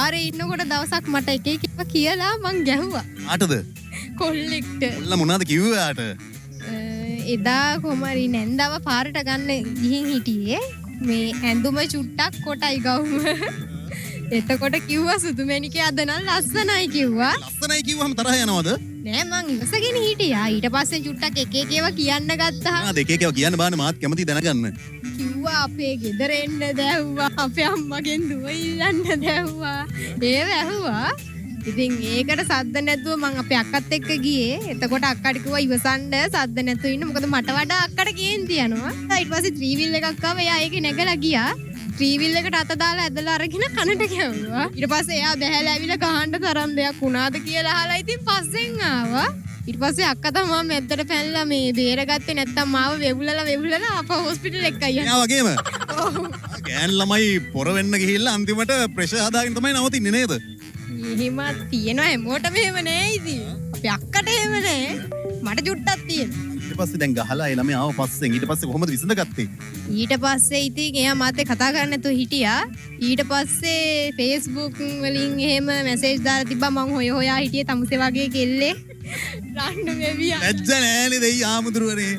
පාරේ ඉන්නකොට දවසක් මට එක එක කියලා මං ගැහුවා. ආටද? කොල්ලෙක්ට. කොල්ල මොනවද කිව්වේ ආට? එදා කොමරි නැන්දාව පාරට ගන්න ගිහින් හිටියේ. මේ ඇඳුම චුට්ටක් කොටයි ගවුම. එතකොට කිව්වා සුදුමැණිකේ අද නම් ලස්සනයි කිව්වා. ලස්සනයි කිව්වම තරහ යනවද? නෑ මං ඉවසගෙන හිටියා. ඊට පස්සේ චුට්ටක් එක එක ඒවා කියන්න ගත්තා. ආ දෙක එකව කියන්න බාන මාත් කැමති දැනගන්න. කිව්වා අපේ ගෙදර එන්න දැව්වා. අපේ අම්මගෙන් දුව ඉල්ලන්න දැව්වා. ඒව ඇහුවා. ඉතින් ඒකට සද්ද නැතුව මං අපේ අක්කත් එක්ක ගියේ. එතකොට අක්කට කිව්වා ඉවසන්න සද්ද නැතුව ඉන්න. මොකද මට වඩා අක්කට කේන්ති යනවා. ඊට පස්සේ ත්‍රිවිල් එකක් ආවා. එයා ඒකේ නැගලා ගියා. ත්‍රිවිල් එකට අත දාලා ඇදලා අරගෙන කනට ගැව්වා. ඊට පස්සේ එයා බැහැලා ඇවිල්ලා ගහන්න තරම් දෙයක් වුණාද කියලා අහලා ඉතින් පස්සෙන් ආවා. ඊට පස්සේ අක්කා තමයි මැද්දට පැනලා මේ බේරගත්තේ නැත්තම් මාව වෙවුලලා ආපහු හොස්පිටල් එක්ක අයියා. එයා වගේම. ගෑන් ළමයි පොර වෙන්න ගිහිල්ලා අන්තිමට ප්‍රෙෂර් හදාගෙන තමයි නවතින්නේ නේද? එහෙමත් තියෙනවා හැමෝටම එහෙම නෑ ඉතින්. අපේ අක්කට එහෙම නෑ. මට චුට්ටක් තියෙනවා. ඊට පස්සේ දැන් ගහලා ඒ ළමයා ආව පස්සෙන් ඊට පස්සේ කොහොමද විසඳගත්තේ? ඊට පස්සේ ඉතින් එයා මාත් එක්ක කතා කරන්න නැතුව හිටියා. ඊට පස්සේ Facebook වලින් එහෙම මැසේජ් දාලා තිබ්බා මං හොයා හිටියේ තමුසේ වගේ කෙල්ලේ. රණ්ඩු මෙවියා. ලැජ්ජ නෑනේ දෙයි ආමුදුරුවනේ.